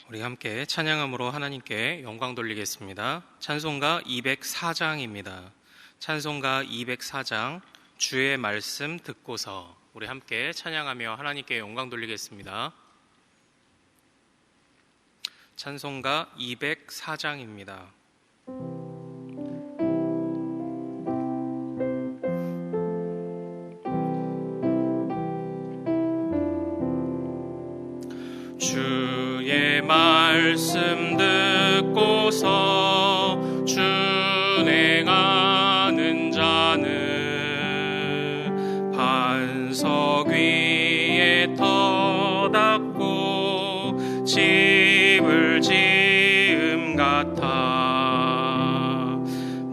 우리 함께 찬양함으로 하나님께 영광 돌리겠습니다. 찬송가 204장입니다. 찬송가 204장 주의 말씀 듣고서 우리 함께 찬양하며 하나님께 영광 돌리겠습니다. 찬송가 204장입니다. 주의 말씀 듣고서 준행하는 자는 반석 위에 터닫고 집을 지음 같아.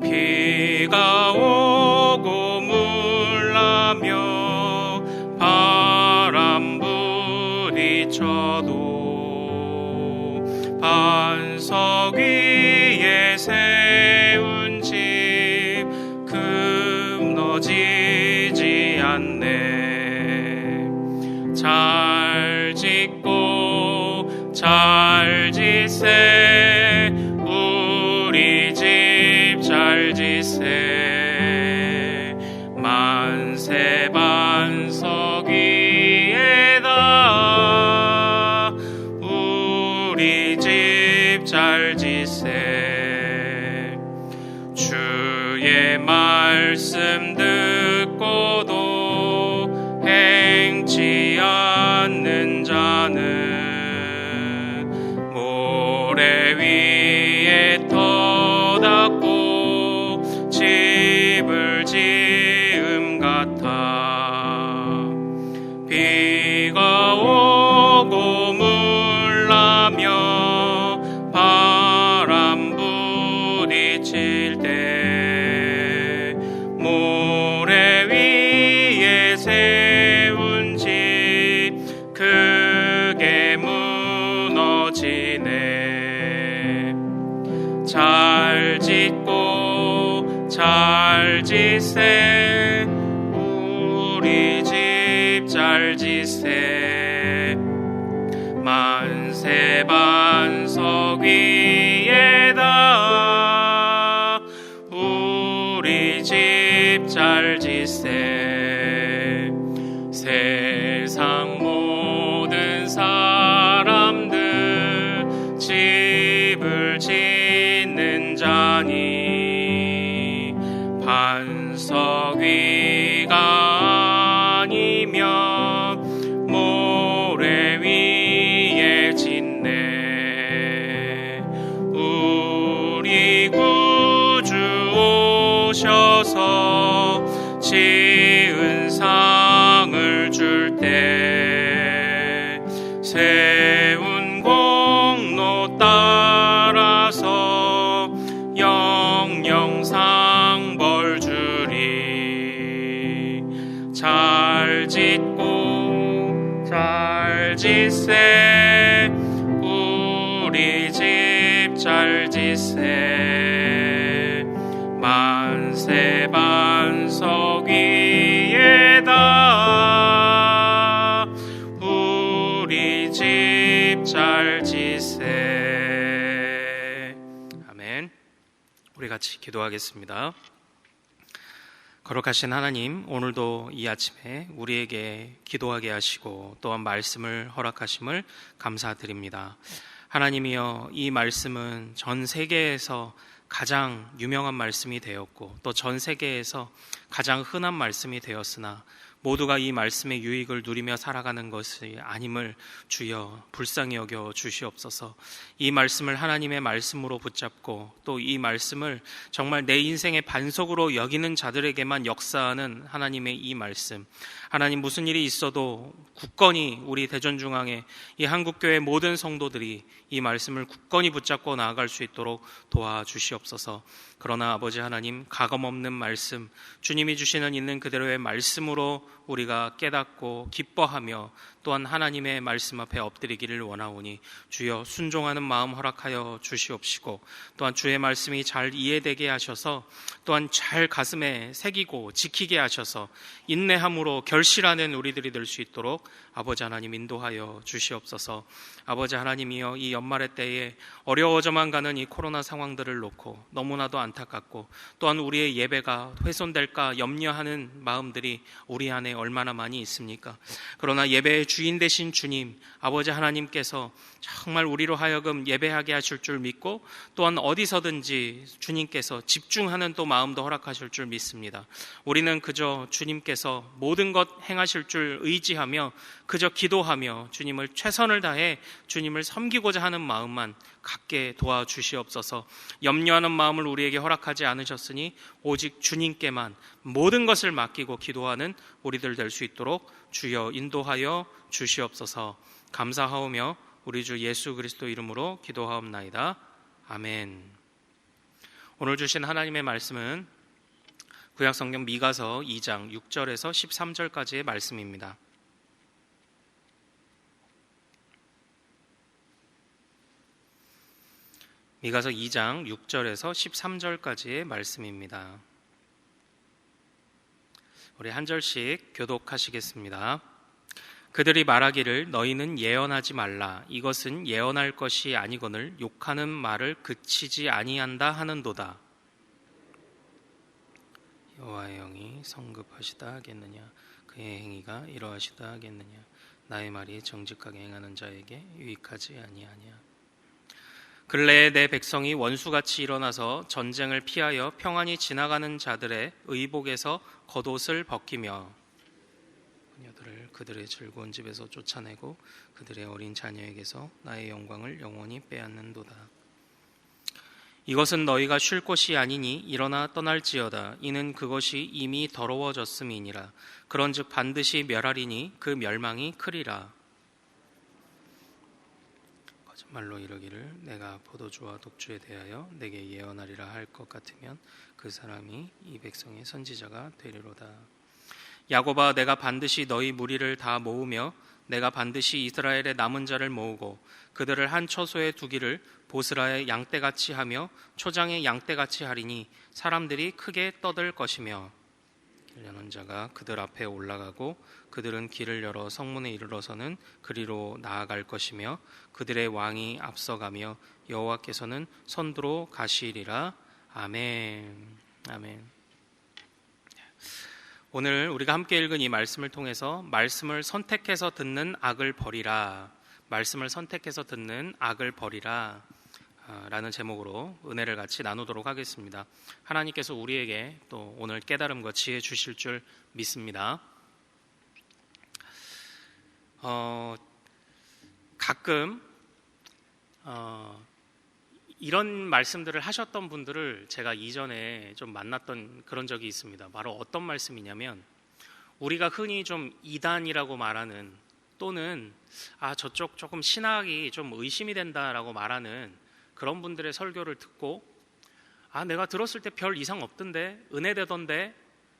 비가 오고 물나며 바람 부딪혀도 반석 위에 세운 집 금너지지 않네. 잘 짓고 잘 짓세 우리 집 잘 짓세. 만세 반석 위에다 우리 집 잘 짓세. 주의 말씀 듣고도 행치 않는 자는 모래 위에 터닫고 집을 지음 같아. 비가 오고 물나며 바람 부딪힐 때 모래 위에 세운 집 크게 무너지네. 잘 짓고 잘 짓세 우리 집 잘 짓세. 만세 반석 위에다 우리 집 잘 짓세. 세상 모든 사람들 집을 짓는 자니 반석 위가 아니면 모래 위에 짓네. 우리 구주 오셔서 지은 상을 줄 때 세운 공로 따라서 영영상 벌 주리. 잘 짓고 잘 짓세 우리 집 잘 짓세. 만세 반석 위에다 우리 집 잘 짓세. 아멘. 우리 같이 기도하겠습니다. 거룩하신 하나님, 오늘도 이 아침에 우리에게 기도하게 하시고 또한 말씀을 허락하심을 감사드립니다. 하나님이여, 이 말씀은 전 세계에서 가장 유명한 말씀이 되었고 또 전 세계에서 가장 흔한 말씀이 되었으나 모두가 이 말씀의 유익을 누리며 살아가는 것이 아님을 주여 불쌍히 여겨 주시옵소서. 이 말씀을 하나님의 말씀으로 붙잡고 또 이 말씀을 정말 내 인생의 반석으로 여기는 자들에게만 역사하는 하나님의 이 말씀, 하나님 무슨 일이 있어도 굳건히 우리 대전중앙의 이 한국교회 모든 성도들이 이 말씀을 굳건히 붙잡고 나아갈 수 있도록 도와주시옵소서. 그러나 아버지 하나님, 가감없는 말씀, 주님이 주시는 있는 그대로의 말씀으로 우리가 깨닫고 기뻐하며 또한 하나님의 말씀 앞에 엎드리기를 원하오니 주여 순종하는 마음 허락하여 주시옵시고 또한 주의 말씀이 잘 이해되게 하셔서 또한 잘 가슴에 새기고 지키게 하셔서 인내함으로 결실하는 우리들이 될 수 있도록 아버지 하나님 인도하여 주시옵소서. 아버지 하나님이여, 이 연말의 때에 어려워져만 가는 이 코로나 상황들을 놓고 너무나도 안타깝고 또한 우리의 예배가 훼손될까 염려하는 마음들이 우리 안에 얼마나 많이 있습니까? 그러나 예배의 주인 되신 주님, 아버지 하나님께서 정말 우리로 하여금 예배하게 하실 줄 믿고 또한 어디서든지 주님께서 집중하는 또 마음도 허락하실 줄 믿습니다. 우리는 그저 주님께서 모든 것 행하실 줄 의지하며 그저 기도하며 주님을 최선을 다해 주님을 섬기고자 하는 마음만 갖게 도와주시옵소서. 염려하는 마음을 우리에게 허락하지 않으셨으니 오직 주님께만 모든 것을 맡기고 기도하는 우리들 될 수 있도록 주여 인도하여 주시옵소서. 감사하오며 우리 주 예수 그리스도 이름으로 기도하옵나이다. 아멘. 오늘 주신 하나님의 말씀은 구약성경 미가서 2장 6절에서 13절까지의 말씀입니다. 미가서 2장 6절에서 13절까지의 말씀입니다. 우리 한 절씩 교독하시겠습니다. 그들이 말하기를 너희는 예언하지 말라. 이것은 예언할 것이 아니거늘 욕하는 말을 그치지 아니한다 하는도다. 여호와의 영이 성급하시다 하겠느냐? 그의 행위가 이러하시다 하겠느냐? 나의 말이 정직하게 행하는 자에게 유익하지 아니하냐? 근래에 내 백성이 원수같이 일어나서 전쟁을 피하여 평안히 지나가는 자들의 의복에서 겉옷을 벗기며 그녀들을 그들의 즐거운 집에서 쫓아내고 그들의 어린 자녀에게서 나의 영광을 영원히 빼앗는도다. 이것은 너희가 쉴 곳이 아니니 일어나 떠날지어다. 이는 그것이 이미 더러워졌음이니라. 그런즉 반드시 멸하리니 그 멸망이 크리라. 거짓말로 이르기를 내가 포도주와 독주에 대하여 내게 예언하리라 할 것 같으면 그 사람이 이 백성의 선지자가 되리로다. 야곱아, 내가 반드시 너희 무리를 다 모으며 내가 반드시 이스라엘의 남은 자를 모으고 그들을 한 처소에 두기를 보스라의 양떼같이 하며 초장의 양떼같이 하리니 사람들이 크게 떠들 것이며 길 여는 자가 그들 앞에 올라가고 그들은 길을 열어 성문에 이르러서는 그리로 나아갈 것이며 그들의 왕이 앞서가며 여호와께서는 선두로 가시리라. 아멘. 아멘. 오늘 우리가 함께 읽은 이 말씀을 통해서 말씀을 선택해서 듣는 악을 버리라, 말씀을 선택해서 듣는 악을 버리라 라는 제목으로 은혜를 같이 나누도록 하겠습니다. 하나님께서 우리에게 또 오늘 깨달음과 지혜 주실 줄 믿습니다. 가끔 이런 말씀들을 하셨던 분들을 제가 이전에 좀 만났던 그런 적이 있습니다. 바로 어떤 말씀이냐면 우리가 흔히 좀 이단이라고 말하는 또는 저쪽 조금 신학이 좀 의심이 된다라고 말하는 그런 분들의 설교를 듣고 내가 들었을 때 별 이상 없던데 은혜되던데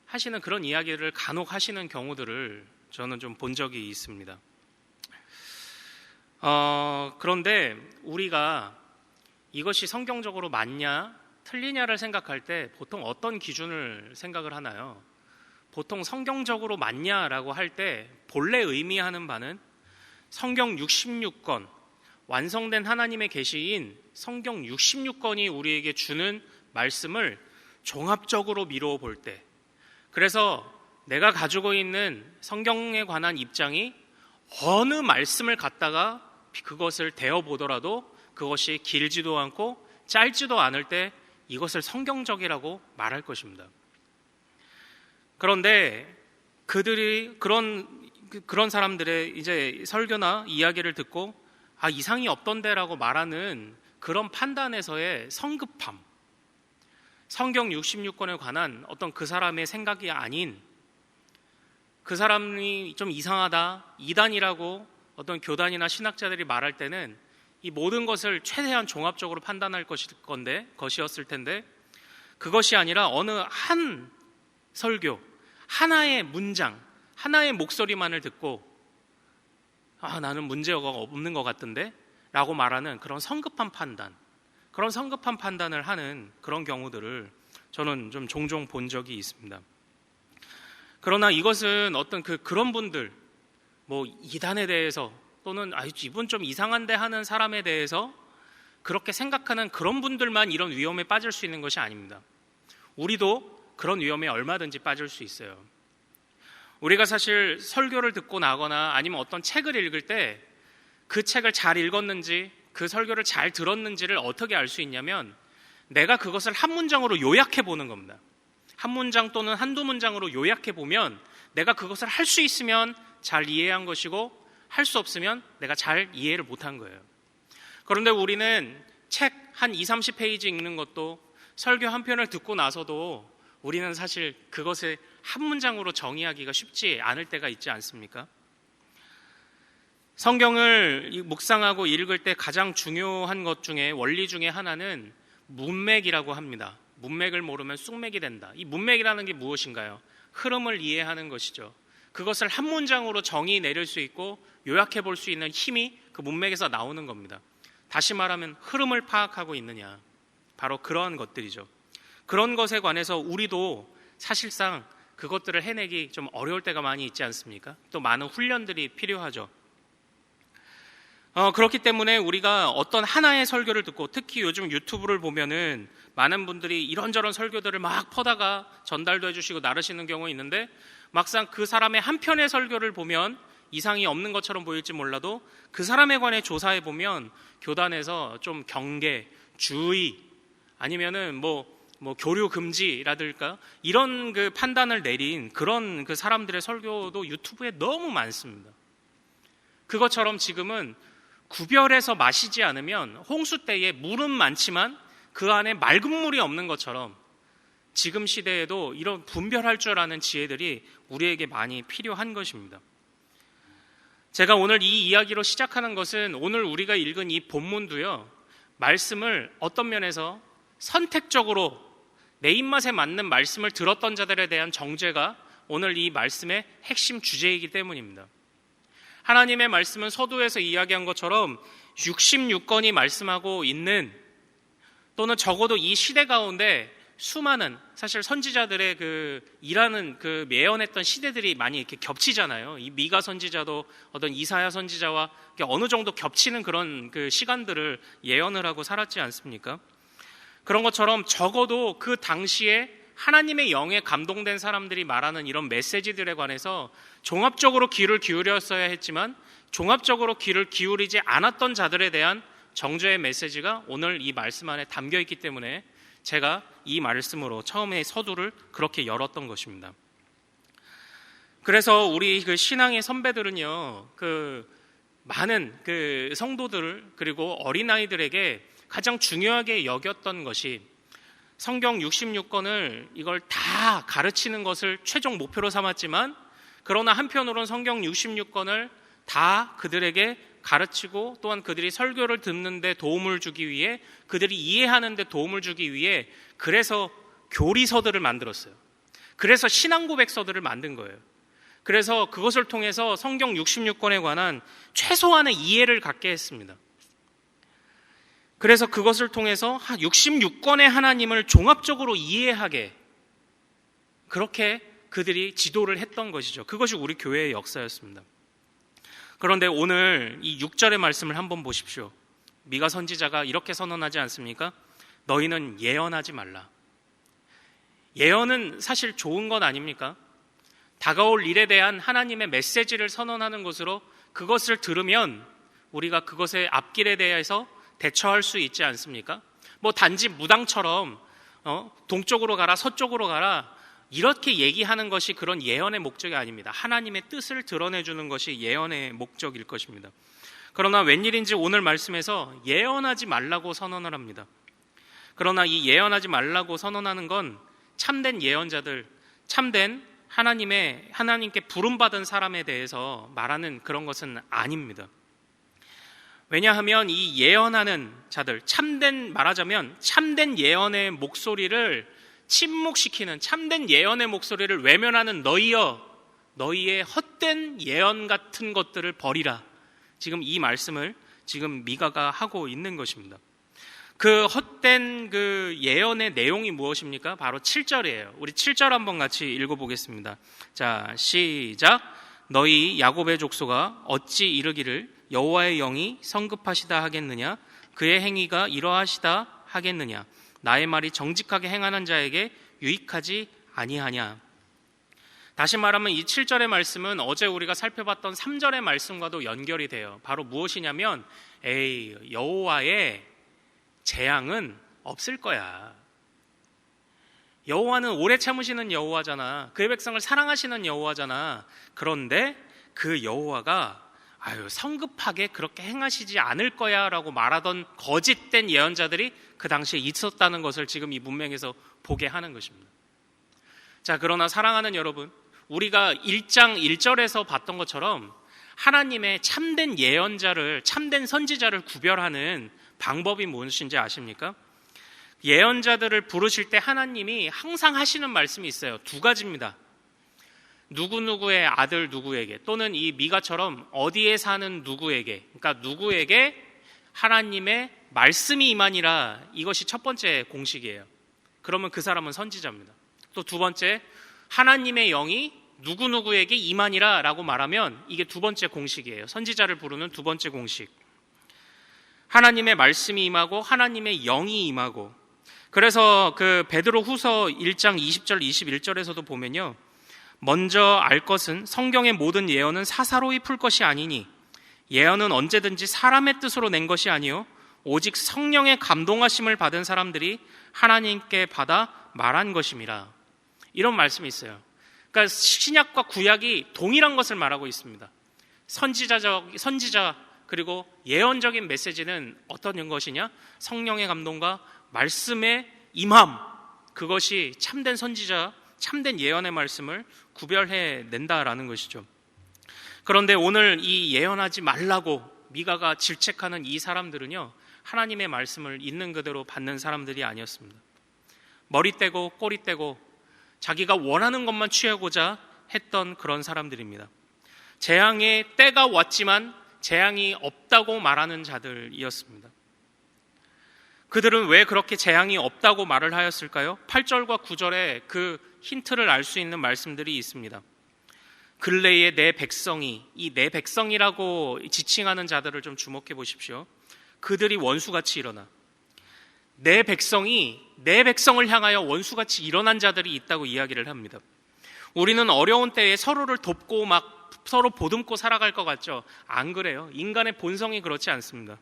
하시는 그런 이야기를 간혹 하시는 경우들을 저는 좀 본 적이 있습니다. 그런데 우리가 이것이 성경적으로 맞냐 틀리냐를 생각할 때 보통 어떤 기준을 생각을 하나요? 보통 성경적으로 맞냐라고 할 때 본래 의미하는 바는 성경 66권, 완성된 하나님의 계시인 성경 66권이 우리에게 주는 말씀을 종합적으로 미루어 볼 때, 그래서 내가 가지고 있는 성경에 관한 입장이 어느 말씀을 갖다가 그것을 대어보더라도 그것이 길지도 않고 짧지도 않을 때 이것을 성경적이라고 말할 것입니다. 그런데 그들이 그런 사람들의 이제 설교나 이야기를 듣고 이상이 없던데라고 말하는 그런 판단에서의 성급함, 성경 66권에 관한 어떤 그 사람의 생각이 아닌 그 사람이 좀 이상하다, 이단이라고 어떤 교단이나 신학자들이 말할 때는 이 모든 것을 최대한 종합적으로 판단할 것이었을 텐데 그것이 아니라 어느 한 설교, 하나의 문장, 하나의 목소리만을 듣고 나는 문제가 없는 것 같던데? 라고 말하는 그런 성급한 판단을 하는 그런 경우들을 저는 좀 종종 본 적이 있습니다. 그러나 이것은 어떤 그런 분들, 이단에 대해서 또는 이분 좀 이상한데 하는 사람에 대해서 그렇게 생각하는 그런 분들만 이런 위험에 빠질 수 있는 것이 아닙니다. 우리도 그런 위험에 얼마든지 빠질 수 있어요. 우리가 사실 설교를 듣고 나거나 아니면 어떤 책을 읽을 때 그 책을 잘 읽었는지 그 설교를 잘 들었는지를 어떻게 알 수 있냐면 내가 그것을 한 문장으로 요약해 보는 겁니다. 한 문장 또는 한두 문장으로 요약해 보면 내가 그것을 할 수 있으면 잘 이해한 것이고 할 수 없으면 내가 잘 이해를 못한 거예요. 그런데 우리는 책 한 20, 30페이지 읽는 것도 설교 한 편을 듣고 나서도 우리는 사실 그것을 한 문장으로 정의하기가 쉽지 않을 때가 있지 않습니까? 성경을 묵상하고 읽을 때 가장 중요한 것 중에 원리 중에 하나는 문맥이라고 합니다. 문맥을 모르면 쑥맥이 된다. 이 문맥이라는 게 무엇인가요? 흐름을 이해하는 것이죠. 그것을 한 문장으로 정의 내릴 수 있고 요약해 볼 수 있는 힘이 그 문맥에서 나오는 겁니다. 다시 말하면 흐름을 파악하고 있느냐. 바로 그러한 것들이죠. 그런 것에 관해서 우리도 사실상 그것들을 해내기 좀 어려울 때가 많이 있지 않습니까? 또 많은 훈련들이 필요하죠. 그렇기 때문에 우리가 어떤 하나의 설교를 듣고 특히 요즘 유튜브를 보면은 많은 분들이 이런저런 설교들을 막 퍼다가 전달도 해주시고 나르시는 경우가 있는데 막상 그 사람의 한 편의 설교를 보면 이상이 없는 것처럼 보일지 몰라도 그 사람에 관해 조사해 보면 교단에서 좀 경계, 주의 아니면은 교류 금지라든가 이런 그 판단을 내린 그런 그 사람들의 설교도 유튜브에 너무 많습니다. 그것처럼 지금은 구별해서 마시지 않으면 홍수 때에 물은 많지만 그 안에 맑은 물이 없는 것처럼 지금 시대에도 이런 분별할 줄 아는 지혜들이 우리에게 많이 필요한 것입니다. 제가 오늘 이 이야기로 시작하는 것은 오늘 우리가 읽은 이 본문도요, 말씀을 어떤 면에서 선택적으로 내 입맛에 맞는 말씀을 들었던 자들에 대한 정죄가 오늘 이 말씀의 핵심 주제이기 때문입니다. 하나님의 말씀은 서두에서 이야기한 것처럼 66권이 말씀하고 있는 또는 적어도 이 시대 가운데 수많은 사실 선지자들의 일하는 예언했던 시대들이 많이 이렇게 겹치잖아요. 이 미가 선지자도 어떤 이사야 선지자와 어느 정도 겹치는 그런 시간들을 예언을 하고 살았지 않습니까? 그런 것처럼 적어도 그 당시에 하나님의 영에 감동된 사람들이 말하는 이런 메시지들에 관해서 종합적으로 귀를 기울였어야 했지만 종합적으로 귀를 기울이지 않았던 자들에 대한 정죄의 메시지가 오늘 이 말씀 안에 담겨 있기 때문에 제가 이 말씀으로 처음에 서두를 그렇게 열었던 것입니다. 그래서 우리 신앙의 선배들은요, 많은 성도들 그리고 어린아이들에게 가장 중요하게 여겼던 것이 성경 66권을 이걸 다 가르치는 것을 최종 목표로 삼았지만 그러나 한편으로는 성경 66권을 다 그들에게 가르치고 또한 그들이 설교를 듣는 데 도움을 주기 위해 그들이 이해하는 데 도움을 주기 위해 그래서 교리서들을 만들었어요. 그래서 신앙고백서들을 만든 거예요. 그래서 그것을 통해서 성경 66권에 관한 최소한의 이해를 갖게 했습니다. 그래서 그것을 통해서 66권의 하나님을 종합적으로 이해하게 그렇게 그들이 지도를 했던 것이죠. 그것이 우리 교회의 역사였습니다. 그런데 오늘 이 6절의 말씀을 한번 보십시오. 미가 선지자가 이렇게 선언하지 않습니까? 너희는 예언하지 말라. 예언은 사실 좋은 것 아닙니까? 다가올 일에 대한 하나님의 메시지를 선언하는 것으로 그것을 들으면 우리가 그것의 앞길에 대해서 대처할 수 있지 않습니까? 단지 무당처럼 동쪽으로 가라 서쪽으로 가라 이렇게 얘기하는 것이 그런 예언의 목적이 아닙니다. 하나님의 뜻을 드러내주는 것이 예언의 목적일 것입니다. 그러나 웬일인지 오늘 말씀에서 예언하지 말라고 선언을 합니다. 그러나 이 예언하지 말라고 선언하는 건 참된 예언자들, 참된 하나님께 부름받은 사람에 대해서 말하는 그런 것은 아닙니다. 왜냐하면 이 예언하는 자들, 말하자면 참된 예언의 목소리를 침묵시키는 참된 예언의 목소리를 외면하는 너희여, 너희의 헛된 예언 같은 것들을 버리라. 지금 이 말씀을 지금 미가가 하고 있는 것입니다. 그 헛된 그 예언의 내용이 무엇입니까? 바로 7절이에요. 우리 7절 한번 같이 읽어보겠습니다. 자, 시작. 너희 야곱의 족속아 어찌 이르기를 여호와의 영이 성급하시다 하겠느냐? 그의 행위가 이러하시다 하겠느냐? 나의 말이 정직하게 행하는 자에게 유익하지 아니하냐? 다시 말하면 이 7절의 말씀은 어제 우리가 살펴봤던 3절의 말씀과도 연결이 돼요. 바로 무엇이냐면 여호와의 재앙은 없을 거야. 여호와는 오래 참으시는 여호와잖아. 그의 백성을 사랑하시는 여호와잖아. 그런데 그 여호와가 성급하게 그렇게 행하시지 않을 거야 라고 말하던 거짓된 예언자들이 그 당시에 있었다는 것을 지금 이 문맥에서 보게 하는 것입니다. 자, 그러나 사랑하는 여러분, 우리가 1장 1절에서 봤던 것처럼 하나님의 참된 예언자를, 참된 선지자를 구별하는 방법이 무엇인지 아십니까? 예언자들을 부르실 때 하나님이 항상 하시는 말씀이 있어요. 두 가지입니다. 누구누구의 아들 누구에게, 또는 이 미가처럼 어디에 사는 누구에게, 그러니까 누구에게 하나님의 말씀이 임하니라, 이것이 첫 번째 공식이에요. 그러면 그 사람은 선지자입니다. 또 두 번째, 하나님의 영이 누구누구에게 임하니라 라고 말하면 이게 두 번째 공식이에요. 선지자를 부르는 두 번째 공식. 하나님의 말씀이 임하고 하나님의 영이 임하고. 그래서 그 베드로 후서 1장 20절 21절에서도 보면요, 먼저 알 것은 성경의 모든 예언은 사사로이 풀 것이 아니니 예언은 언제든지 사람의 뜻으로 낸 것이 아니요 오직 성령의 감동하심을 받은 사람들이 하나님께 받아 말한 것임이라. 이런 말씀이 있어요. 그러니까 신약과 구약이 동일한 것을 말하고 있습니다. 선지자 그리고 예언적인 메시지는 어떤 것이냐? 성령의 감동과 말씀의 임함, 그것이 참된 선지자, 참된 예언의 말씀을 구별해 낸다라는 것이죠. 그런데 오늘 이 예언하지 말라고 미가가 질책하는 이 사람들은요, 하나님의 말씀을 있는 그대로 받는 사람들이 아니었습니다. 머리 떼고 꼬리 떼고 자기가 원하는 것만 취하고자 했던 그런 사람들입니다. 재앙의 때가 왔지만 재앙이 없다고 말하는 자들이었습니다. 그들은 왜 그렇게 재앙이 없다고 말을 하였을까요? 8절과 9절에 그 힌트를 알 수 있는 말씀들이 있습니다. 근래에 내 백성이, 이 내 백성이라고 지칭하는 자들을 좀 주목해 보십시오. 그들이 원수같이 일어나. 내 백성이 내 백성을 향하여 원수같이 일어난 자들이 있다고 이야기를 합니다. 우리는 어려운 때에 서로를 돕고 막 서로 보듬고 살아갈 것 같죠? 안 그래요. 인간의 본성이 그렇지 않습니다.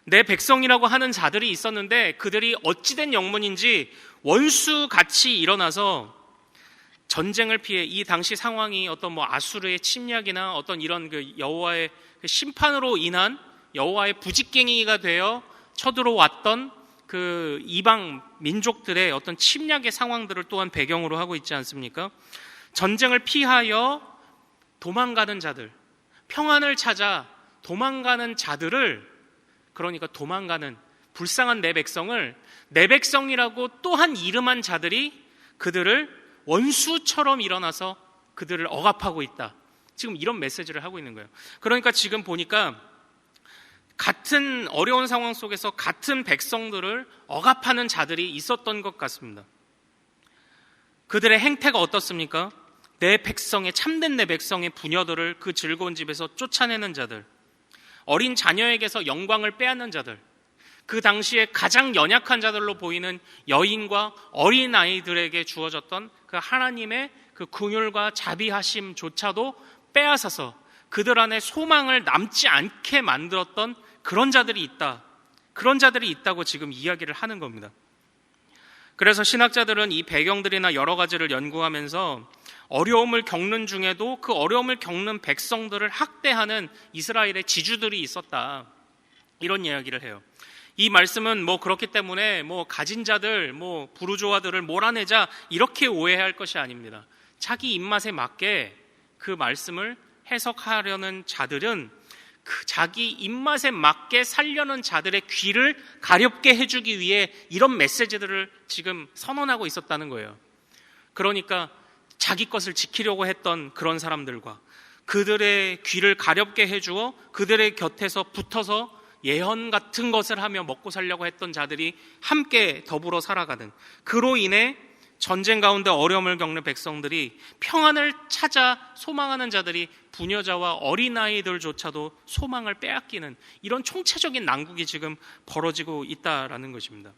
내 백성이라고 하는 자들이 있었는데 그들이 어찌된 영문인지 원수같이 일어나서 전쟁을 피해, 이 당시 상황이 어떤 아수르의 침략이나 어떤 이런 그 여호와의 심판으로 인한 여호와의 부직갱이가 되어 쳐들어왔던 그 이방 민족들의 어떤 침략의 상황들을 또한 배경으로 하고 있지 않습니까? 전쟁을 피하여 도망가는 자들, 평안을 찾아 도망가는 자들을, 그러니까 도망가는 불쌍한 내 백성을 내 백성이라고 또한 이름한 자들이 그들을 원수처럼 일어나서 그들을 억압하고 있다. 지금 이런 메시지를 하고 있는 거예요. 그러니까 지금 보니까 같은 어려운 상황 속에서 같은 백성들을 억압하는 자들이 있었던 것 같습니다. 그들의 행태가 어떻습니까? 내 백성의, 참된 내 백성의 부녀들을 그 즐거운 집에서 쫓아내는 자들, 어린 자녀에게서 영광을 빼앗는 자들, 그 당시에 가장 연약한 자들로 보이는 여인과 어린 아이들에게 주어졌던 그 하나님의 그 긍휼과 자비하심조차도 빼앗아서 그들 안에 소망을 남지 않게 만들었던 그런 자들이 있다. 그런 자들이 있다고 지금 이야기를 하는 겁니다. 그래서 신학자들은 이 배경들이나 여러 가지를 연구하면서 어려움을 겪는 중에도 그 어려움을 겪는 백성들을 학대하는 이스라엘의 지주들이 있었다. 이런 이야기를 해요. 이 말씀은 그렇기 때문에 가진 자들, 부르주아들을 몰아내자 이렇게 오해할 것이 아닙니다. 자기 입맛에 맞게 그 말씀을 해석하려는 자들은 그 자기 입맛에 맞게 살려는 자들의 귀를 가렵게 해주기 위해 이런 메시지들을 지금 선언하고 있었다는 거예요. 그러니까 자기 것을 지키려고 했던 그런 사람들과 그들의 귀를 가렵게 해주어 그들의 곁에서 붙어서 예언 같은 것을 하며 먹고 살려고 했던 자들이 함께 더불어 살아가는, 그로 인해 전쟁 가운데 어려움을 겪는 백성들이 평안을 찾아 소망하는 자들이 부녀자와 어린아이들조차도 소망을 빼앗기는 이런 총체적인 난국이 지금 벌어지고 있다라는 것입니다.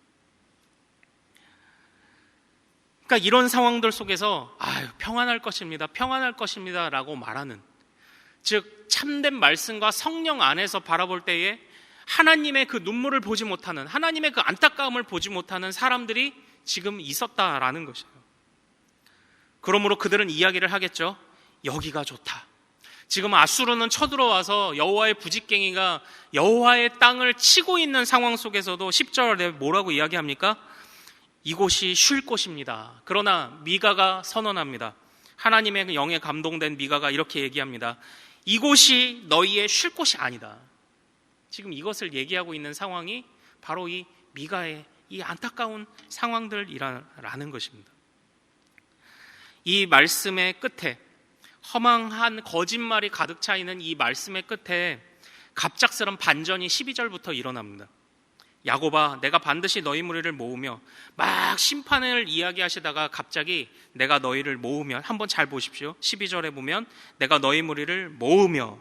그러니까 이런 상황들 속에서 평안할 것입니다, 평안할 것입니다 라고 말하는, 즉 참된 말씀과 성령 안에서 바라볼 때에 하나님의 그 눈물을 보지 못하는, 하나님의 그 안타까움을 보지 못하는 사람들이 지금 있었다라는 것이에요. 그러므로 그들은 이야기를 하겠죠. 여기가 좋다. 지금 아수르는 쳐들어와서 여호와의 부직갱이가 여호와의 땅을 치고 있는 상황 속에서도 10절에 뭐라고 이야기합니까? 이곳이 쉴 곳입니다. 그러나 미가가 선언합니다. 하나님의 영에 감동된 미가가 이렇게 얘기합니다. 이곳이 너희의 쉴 곳이 아니다. 지금 이것을 얘기하고 있는 상황이 바로 이 미가의 이 안타까운 상황들이라는 것입니다. 이 말씀의 끝에, 허망한 거짓말이 가득 차 있는 이 말씀의 끝에 갑작스런 반전이 12절부터 일어납니다. 야곱아, 내가 반드시 너희 무리를 모으며, 막 심판을 이야기하시다가 갑자기 내가 너희를 모으며, 한번 잘 보십시오. 12절에 보면 내가 너희 무리를 모으며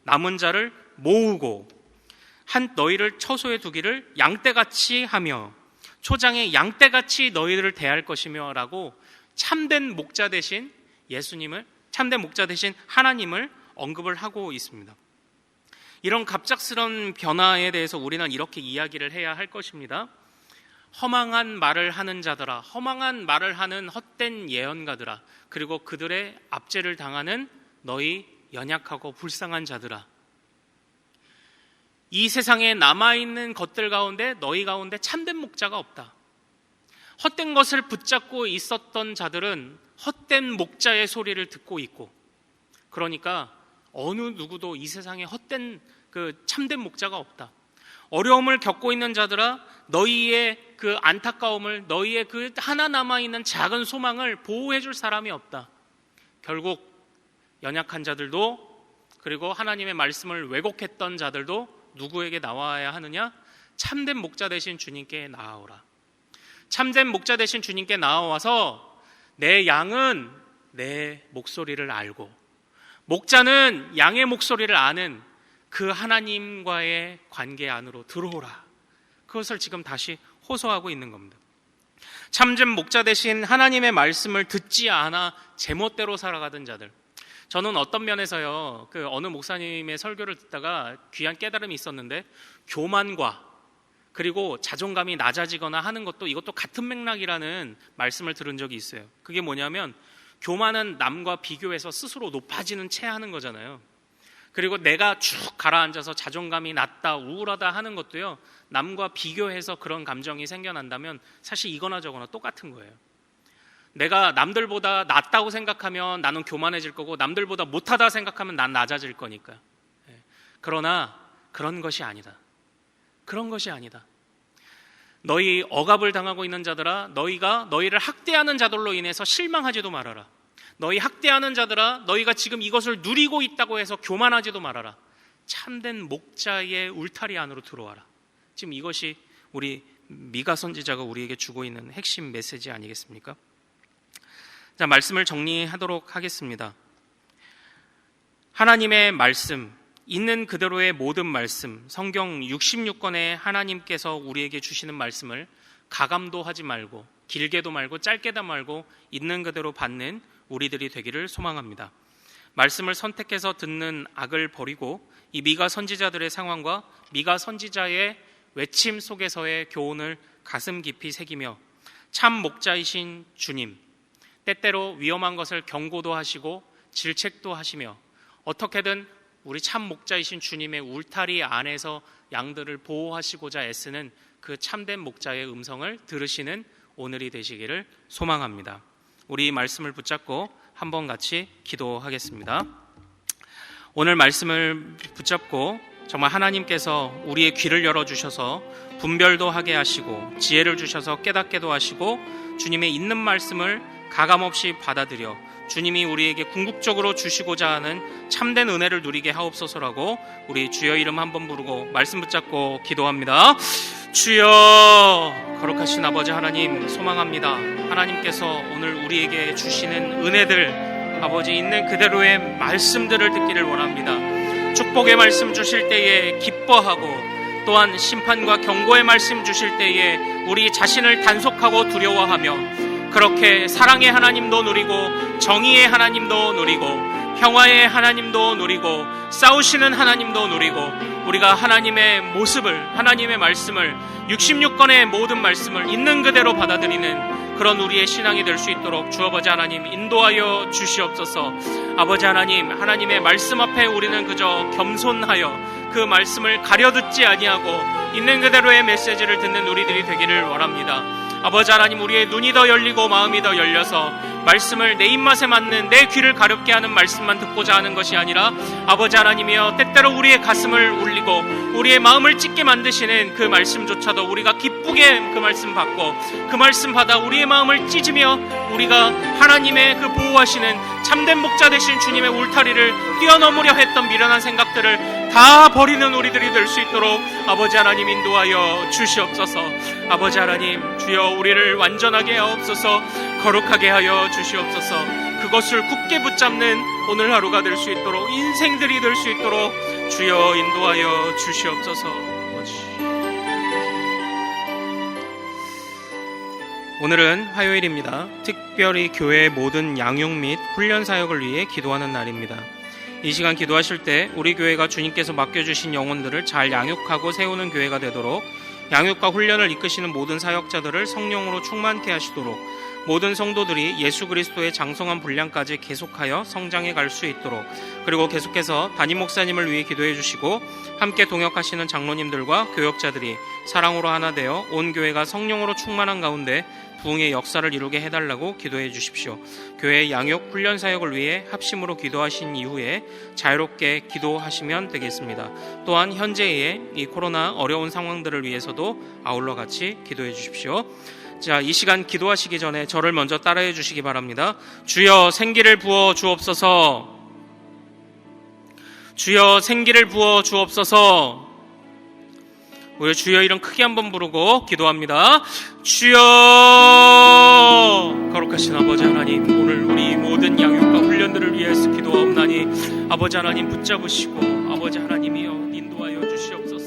남은 자를 모으고 한 너희를 처소에 두기를 양떼같이 하며 초장에 양떼같이 너희들을 대할 것이며 라고 참된 목자 대신 예수님을, 참된 목자 대신 하나님을 언급을 하고 있습니다. 이런 갑작스러운 변화에 대해서 우리는 이렇게 이야기를 해야 할 것입니다. 허망한 말을 하는 자들아, 허망한 말을 하는 헛된 예언가들아, 그리고 그들의 압제를 당하는 너희 연약하고 불쌍한 자들아, 이 세상에 남아있는 것들 가운데 너희 가운데 참된 목자가 없다. 헛된 것을 붙잡고 있었던 자들은 헛된 목자의 소리를 듣고 있고, 그러니까 어느 누구도 이 세상에 헛된 그 참된 목자가 없다. 어려움을 겪고 있는 자들아, 너희의 그 안타까움을, 너희의 그 하나 남아있는 작은 소망을 보호해 줄 사람이 없다. 결국 연약한 자들도, 그리고 하나님의 말씀을 왜곡했던 자들도 누구에게 나와야 하느냐? 참된 목자 되신 주님께 나아오라. 참된 목자 되신 주님께 나와서 내 양은 내 목소리를 알고, 목자는 양의 목소리를 아는 그 하나님과의 관계 안으로 들어오라. 그것을 지금 다시 호소하고 있는 겁니다. 참된 목자 되신 하나님의 말씀을 듣지 않아 제멋대로 살아가던 자들, 저는 어떤 면에서요, 그 어느 목사님의 설교를 듣다가 귀한 깨달음이 있었는데, 교만과 그리고 자존감이 낮아지거나 하는 것도 이것도 같은 맥락이라는 말씀을 들은 적이 있어요. 그게 뭐냐면, 교만은 남과 비교해서 스스로 높아지는 채 하는 거잖아요. 그리고 내가 쭉 가라앉아서 자존감이 낮다, 우울하다 하는 것도요, 남과 비교해서 그런 감정이 생겨난다면 사실 이거나 저거나 똑같은 거예요. 내가 남들보다 낫다고 생각하면 나는 교만해질 거고, 남들보다 못하다 생각하면 난 낮아질 거니까. 그러나 그런 것이 아니다. 그런 것이 아니다. 너희 억압을 당하고 있는 자들아, 너희가 너희를 학대하는 자들로 인해서 실망하지도 말아라. 너희 학대하는 자들아, 너희가 지금 이것을 누리고 있다고 해서 교만하지도 말아라. 참된 목자의 울타리 안으로 들어와라. 지금 이것이 우리 미가 선지자가 우리에게 주고 있는 핵심 메시지 아니겠습니까? 자, 말씀을 정리하도록 하겠습니다. 하나님의 말씀, 있는 그대로의 모든 말씀, 성경 66권의 하나님께서 우리에게 주시는 말씀을 가감도 하지 말고, 길게도 말고, 짧게도 말고 있는 그대로 받는 우리들이 되기를 소망합니다. 말씀을 선택해서 듣는 악을 버리고 이 미가 선지자들의 상황과 미가 선지자의 외침 속에서의 교훈을 가슴 깊이 새기며 참 목자이신 주님, 때때로 위험한 것을 경고도 하시고 질책도 하시며 어떻게든 우리 참 목자이신 주님의 울타리 안에서 양들을 보호하시고자 애쓰는 그 참된 목자의 음성을 들으시는 오늘이 되시기를 소망합니다. 우리 말씀을 붙잡고 한번 같이 기도하겠습니다. 오늘 말씀을 붙잡고 정말 하나님께서 우리의 귀를 열어주셔서 분별도 하게 하시고 지혜를 주셔서 깨닫게도 하시고 주님의 있는 말씀을 가감없이 받아들여 주님이 우리에게 궁극적으로 주시고자 하는 참된 은혜를 누리게 하옵소서라고 우리 주여 이름 한번 부르고 말씀 붙잡고 기도합니다. 주여, 거룩하신 아버지 하나님, 소망합니다. 하나님께서 오늘 우리에게 주시는 은혜들, 아버지 있는 그대로의 말씀들을 듣기를 원합니다. 축복의 말씀 주실 때에 기뻐하고, 또한 심판과 경고의 말씀 주실 때에 우리 자신을 단속하고 두려워하며, 그렇게 사랑의 하나님도 누리고 정의의 하나님도 누리고 평화의 하나님도 누리고 싸우시는 하나님도 누리고, 우리가 하나님의 모습을, 하나님의 말씀을, 66권의 모든 말씀을 있는 그대로 받아들이는 그런 우리의 신앙이 될 수 있도록 주 아버지 하나님 인도하여 주시옵소서. 아버지 하나님, 하나님의 말씀 앞에 우리는 그저 겸손하여 그 말씀을 가려듣지 아니하고 있는 그대로의 메시지를 듣는 우리들이 되기를 원합니다. 아버지 하나님, 우리의 눈이 더 열리고 마음이 더 열려서 말씀을 내 입맛에 맞는, 내 귀를 가렵게 하는 말씀만 듣고자 하는 것이 아니라, 아버지 하나님이여, 때때로 우리의 가슴을 울리고 우리의 마음을 찢게 만드시는 그 말씀조차도 우리가 기쁘게 그 말씀 받고 그 말씀 받아 우리의 마음을 찢으며 우리가 하나님의 그 보호하시는 참된 목자 되신 주님의 울타리를 뛰어넘으려 했던 미련한 생각들을 다 버리는 우리들이 될 수 있도록 아버지 하나님 인도하여 주시옵소서. 아버지 하나님, 주여 우리를 완전하게 하옵소서. 거룩하게 하여 주시옵소서. 그것을 굳게 붙잡는 오늘 하루가 될 수 있도록, 인생들이 될 수 있도록 주여 인도하여 주시옵소서. 오늘은 화요일입니다. 특별히 교회의 모든 양육 및 훈련 사역을 위해 기도하는 날입니다. 이 시간 기도하실 때 우리 교회가 주님께서 맡겨주신 영혼들을 잘 양육하고 세우는 교회가 되도록, 양육과 훈련을 이끄시는 모든 사역자들을 성령으로 충만케 하시도록, 모든 성도들이 예수 그리스도의 장성한 분량까지 계속하여 성장해 갈 수 있도록, 그리고 계속해서 담임 목사님을 위해 기도해 주시고 함께 동역하시는 장로님들과 교역자들이 사랑으로 하나 되어 온 교회가 성령으로 충만한 가운데 부흥의 역사를 이루게 해달라고 기도해 주십시오. 교회의 양육 훈련 사역을 위해 합심으로 기도하신 이후에 자유롭게 기도하시면 되겠습니다. 또한 현재의 이 코로나 어려운 상황들을 위해서도 아울러 같이 기도해 주십시오. 자, 이 시간 기도하시기 전에 저를 먼저 따라해 주시기 바랍니다. 주여 생기를 부어 주옵소서. 주여 생기를 부어 주옵소서. 우리 주여 이름 크게 한번 부르고 기도합니다. 주여, 거룩하신 아버지 하나님, 오늘 우리 모든 양육과 훈련들을 위해서 기도하옵나니 아버지 하나님 붙잡으시고 아버지 하나님이여 인도하여 주시옵소서.